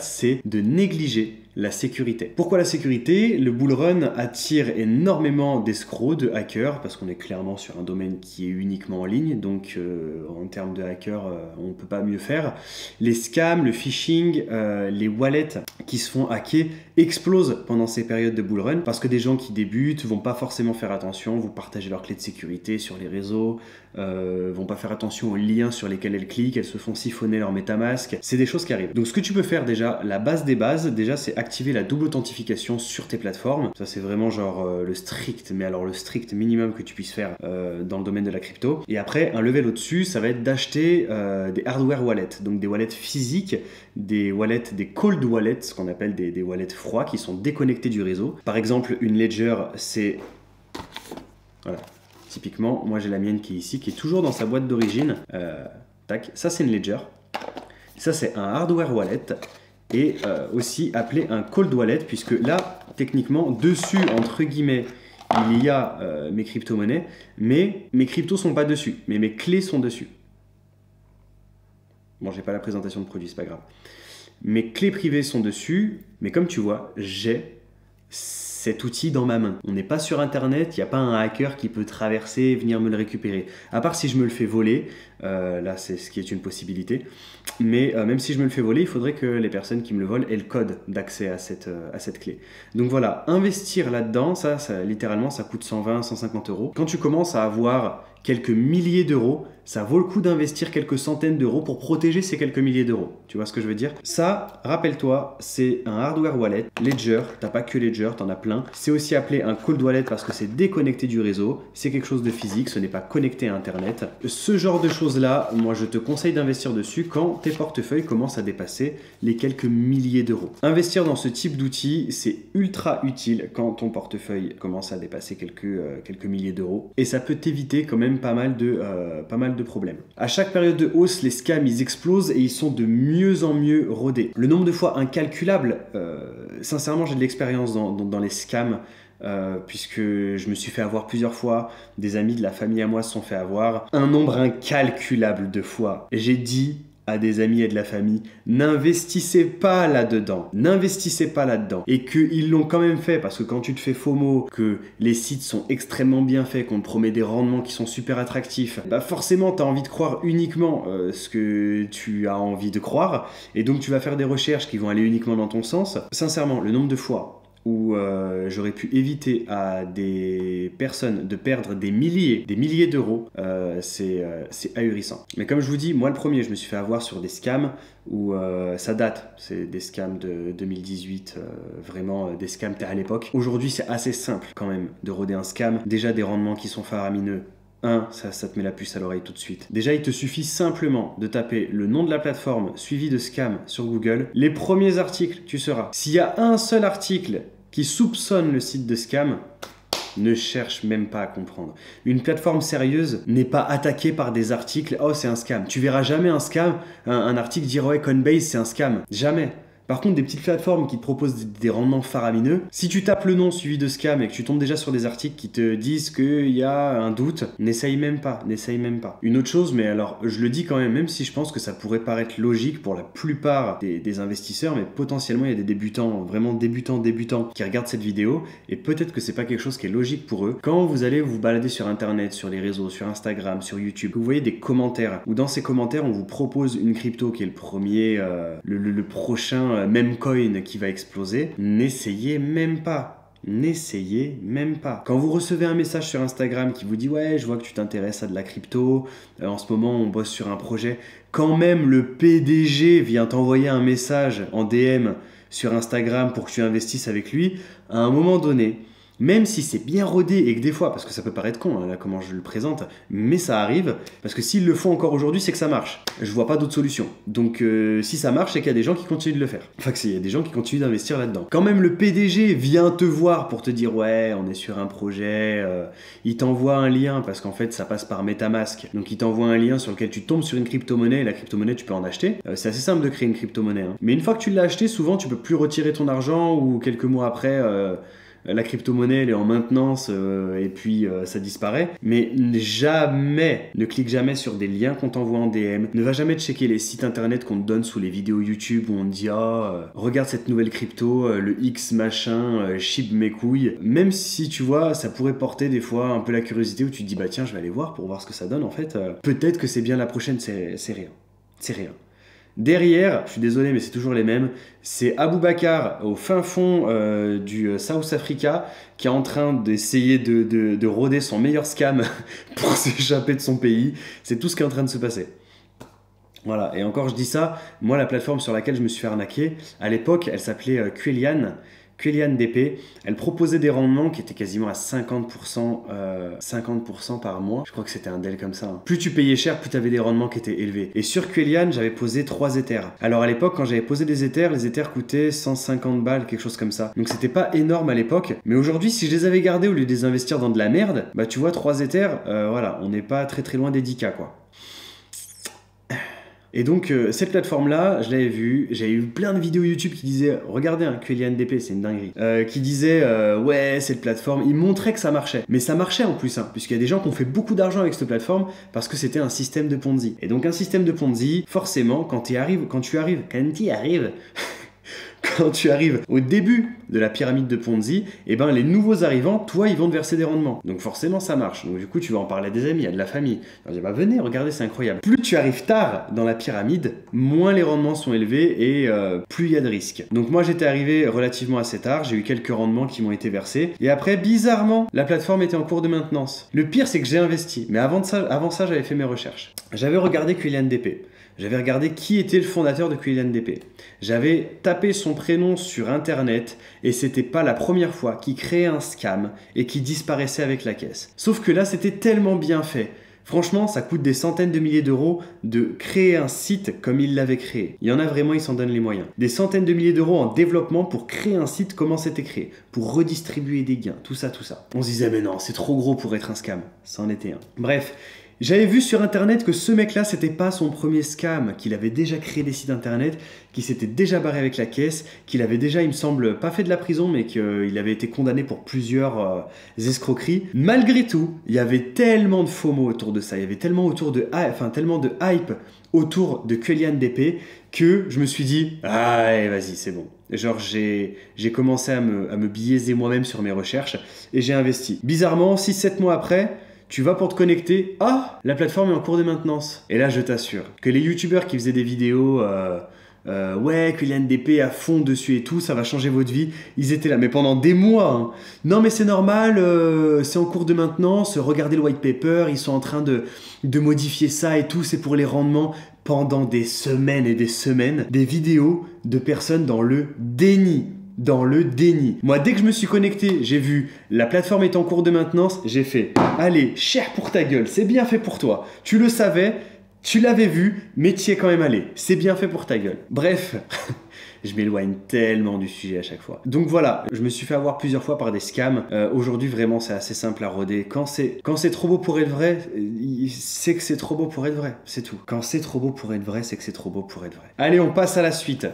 c'est de négliger la sécurité. Pourquoi la sécurité? Le bull run attire énormément d'escrocs, de hackers, parce qu'on est clairement sur un domaine qui est uniquement en ligne, donc en termes de hackers, on ne peut pas mieux faire. Les scams, le phishing, les wallets qui se font hacker explosent pendant ces périodes de bull run, parce que des gens qui débutent vont pas forcément faire attention, vont partager leurs clés de sécurité sur les réseaux, vont pas faire attention aux liens sur lesquels elles cliquent, elles se font siphonner leur MetaMask. C'est des choses qui arrivent. Donc ce que tu peux faire déjà, la base des bases, déjà c'est activer la double authentification sur tes plateformes. Ça c'est vraiment genre le strict, mais alors le strict minimum que tu puisses faire dans le domaine de la crypto. Et après, un level au-dessus, ça va être d'acheter des hardware wallets, donc des wallets physiques, des cold wallets, ce qu'on appelle des wallets froids qui sont déconnectés du réseau. Par exemple, une Ledger, c'est... Voilà. Typiquement, moi j'ai la mienne qui est ici, qui est toujours dans sa boîte d'origine. Tac, ça c'est une Ledger. Ça c'est un hardware wallet et aussi appelé un cold wallet, puisque là, techniquement, dessus, entre guillemets, il y a mes crypto-monnaies, mais mes cryptos sont pas dessus, mais mes clés sont dessus. Bon, j'ai pas la présentation de produit, c'est pas grave. Mes clés privées sont dessus, mais comme tu vois, j'ai cet outil dans ma main. On n'est pas sur internet, il n'y a pas un hacker qui peut traverser et venir me le récupérer. À part si je me le fais voler, là c'est ce qui est une possibilité, mais même si je me le fais voler, il faudrait que les personnes qui me le volent aient le code d'accès à cette clé. Donc voilà, investir là-dedans, ça littéralement ça coûte 120, 150 euros. Quand tu commences à avoir quelques milliers d'euros, ça vaut le coup d'investir quelques centaines d'euros pour protéger ces quelques milliers d'euros. Tu vois ce que je veux dire? Ça, rappelle-toi, c'est un hardware wallet, Ledger, t'as pas que Ledger, t'en as plein. C'est aussi appelé un cold wallet parce que c'est déconnecté du réseau, c'est quelque chose de physique, ce n'est pas connecté à Internet. Ce genre de choses-là, moi je te conseille d'investir dessus quand tes portefeuilles commencent à dépasser les quelques milliers d'euros. Investir dans ce type d'outils, c'est ultra utile quand ton portefeuille commence à dépasser quelques milliers d'euros. Et ça peut t'éviter quand même pas mal de problèmes. À chaque période de hausse, les scams, ils explosent et ils sont de mieux en mieux rodés. Le nombre de fois incalculable, sincèrement, j'ai de l'expérience dans les scams, puisque je me suis fait avoir plusieurs fois, des amis de la famille à moi se sont fait avoir, un nombre incalculable de fois. J'ai dit à des amis et de la famille, n'investissez pas là-dedans, n'investissez pas là-dedans. Et qu'ils l'ont quand même fait, parce que quand tu te fais FOMO, que les sites sont extrêmement bien faits, qu'on te promet des rendements qui sont super attractifs, bah forcément tu as envie de croire uniquement ce que tu as envie de croire, et donc tu vas faire des recherches qui vont aller uniquement dans ton sens. Sincèrement, le nombre de fois où j'aurais pu éviter à des personnes de perdre des milliers d'euros, c'est ahurissant. Mais comme je vous dis, moi le premier, je me suis fait avoir sur des scams où ça date, c'est des scams de 2018, vraiment des scams à l'époque. Aujourd'hui, c'est assez simple quand même de roder un scam. Déjà des rendements qui sont faramineux. Ça te met la puce à l'oreille tout de suite. Déjà, il te suffit simplement de taper le nom de la plateforme suivi de scam sur Google. Les premiers articles, tu sauras. S'il y a un seul article qui soupçonne le site de scam, ne cherche même pas à comprendre. Une plateforme sérieuse n'est pas attaquée par des articles « Oh, c'est un scam ». Tu verras jamais un scam, un article dire « Ouais, Coinbase, c'est un scam ». Jamais. Par contre, des petites plateformes qui te proposent des rendements faramineux, si tu tapes le nom suivi de scam et que tu tombes déjà sur des articles qui te disent qu'il y a un doute, n'essaye même pas, n'essaye même pas. Une autre chose, mais alors je le dis quand même si je pense que ça pourrait paraître logique pour la plupart des investisseurs, mais potentiellement il y a des débutants, vraiment débutants qui regardent cette vidéo et peut-être que c'est pas quelque chose qui est logique pour eux. Quand vous allez vous balader sur internet, sur les réseaux, sur Instagram, sur YouTube, vous voyez des commentaires où dans ces commentaires on vous propose une crypto qui est le premier, le prochain même coin qui va exploser, n'essayez même pas. N'essayez même pas. Quand vous recevez un message sur Instagram qui vous dit « Ouais, je vois que tu t'intéresses à de la crypto, en ce moment on bosse sur un projet », quand même le PDG vient t'envoyer un message en DM sur Instagram pour que tu investisses avec lui, à un moment donné, même si c'est bien rodé et que des fois, parce que ça peut paraître con, hein, là comment je le présente, mais ça arrive, parce que s'ils le font encore aujourd'hui, c'est que ça marche. Je vois pas d'autre solution. Donc si ça marche, c'est qu'il y a des gens qui continuent de le faire. Enfin, il y a des gens qui continuent d'investir là-dedans. Quand même le PDG vient te voir pour te dire « Ouais, on est sur un projet », il t'envoie un lien, parce qu'en fait, ça passe par MetaMask. Donc il t'envoie un lien sur lequel tu tombes sur une crypto-monnaie, et la crypto-monnaie, tu peux en acheter. C'est assez simple de créer une crypto-monnaie. Hein. Mais une fois que tu l'as acheté, souvent, tu peux plus retirer ton argent, ou quelques mois après... la crypto-monnaie elle est en maintenance et puis ça disparaît. Mais jamais, ne clique jamais sur des liens qu'on t'envoie en DM, ne va jamais checker les sites internet qu'on te donne sous les vidéos YouTube où on te dit regarde cette nouvelle crypto, le X machin, chip mes couilles. Même si tu vois, ça pourrait porter des fois un peu la curiosité où tu te dis bah tiens, je vais aller voir pour voir ce que ça donne en fait. Peut-être que c'est bien la prochaine, c'est rien. C'est rien. Derrière, je suis désolé mais c'est toujours les mêmes, c'est Aboubacar au fin fond du South Africa qui est en train d'essayer de rôder son meilleur scam pour s'échapper de son pays. C'est tout ce qui est en train de se passer. Voilà, et encore je dis ça, moi la plateforme sur laquelle je me suis fait arnaquer, à l'époque elle s'appelait Quellian DP, elle proposait des rendements qui étaient quasiment à 50%, 50% par mois. Je crois que c'était un deal comme ça. Hein. Plus tu payais cher, plus tu avais des rendements qui étaient élevés. Et sur Quellian, j'avais posé 3 Ethers. Alors à l'époque, quand j'avais posé des Ethers, les Ethers coûtaient 150 balles, quelque chose comme ça. Donc c'était pas énorme à l'époque. Mais aujourd'hui, si je les avais gardés au lieu de les investir dans de la merde, bah tu vois, 3 Ethers, voilà, on n'est pas très très loin des 10K quoi. Et donc, cette plateforme-là, je l'avais vue, j'avais eu plein de vidéos YouTube qui disaient « Regardez, un Quellian DP, c'est une dinguerie. » Qui disaient ouais, cette plateforme, ils montraient que ça marchait. Mais ça marchait en plus, hein, puisqu'il y a des gens qui ont fait beaucoup d'argent avec cette plateforme parce que c'était un système de Ponzi. Et donc, un système de Ponzi, forcément, quand tu y arrives, quand tu arrives au début de la pyramide de Ponzi, eh ben les nouveaux arrivants, toi, ils vont te verser des rendements. Donc forcément, ça marche. Donc du coup, tu vas en parler à des amis, à de la famille. Tu vas dire, bah venez, regardez, c'est incroyable. Plus tu arrives tard dans la pyramide, moins les rendements sont élevés et plus il y a de risques. Donc moi, j'étais arrivé relativement assez tard. J'ai eu quelques rendements qui m'ont été versés. Et après, bizarrement, la plateforme était en cours de maintenance. Le pire, c'est que j'ai investi. Mais avant ça, j'avais fait mes recherches. J'avais regardé Quellian DP. J'avais regardé qui était le fondateur de Quellian DP. J'avais tapé son prénom sur internet et c'était pas la première fois qu'il créait un scam et qu'il disparaissait avec la caisse. Sauf que là, c'était tellement bien fait. Franchement, ça coûte des centaines de milliers d'euros de créer un site comme il l'avait créé. Il y en a vraiment, ils s'en donnent les moyens. Des centaines de milliers d'euros en développement pour créer un site comment c'était créé, pour redistribuer des gains, tout ça, tout ça. On se disait, mais non, c'est trop gros pour être un scam. Ça en était un. Bref. J'avais vu sur internet que ce mec-là, c'était pas son premier scam, qu'il avait déjà créé des sites internet, qu'il s'était déjà barré avec la caisse, qu'il avait déjà, il me semble, pas fait de la prison, mais qu'il avait été condamné pour plusieurs escroqueries. Malgré tout, il y avait tellement de FOMO autour de ça, il y avait tellement tellement de hype autour de Quellian DP que je me suis dit, allez, vas-y, c'est bon. Genre, j'ai commencé à me biaiser moi-même sur mes recherches et j'ai investi. Bizarrement, 6-7 mois après, tu vas pour te connecter, la plateforme est en cours de maintenance. Et là, je t'assure que les youtubeurs qui faisaient des vidéos, ouais, Quellian DP à fond dessus et tout, ça va changer votre vie, ils étaient là, mais pendant des mois. Hein. Non, mais c'est normal, c'est en cours de maintenance, regardez le white paper, ils sont en train de modifier ça et tout, c'est pour les rendements. Pendant des semaines et des semaines, des vidéos de personnes dans le déni. Moi, dès que je me suis connecté, j'ai vu la plateforme est en cours de maintenance, j'ai fait allez, cher pour ta gueule, c'est bien fait pour toi. Tu le savais, tu l'avais vu, mais tu y es quand même allé. C'est bien fait pour ta gueule. Bref, je m'éloigne tellement du sujet à chaque fois. Donc voilà, je me suis fait avoir plusieurs fois par des scams. Aujourd'hui, vraiment, c'est assez simple à roder. Quand c'est trop beau pour être vrai, c'est que c'est trop beau pour être vrai. C'est tout. Quand c'est trop beau pour être vrai, c'est que c'est trop beau pour être vrai. Allez, on passe à la suite.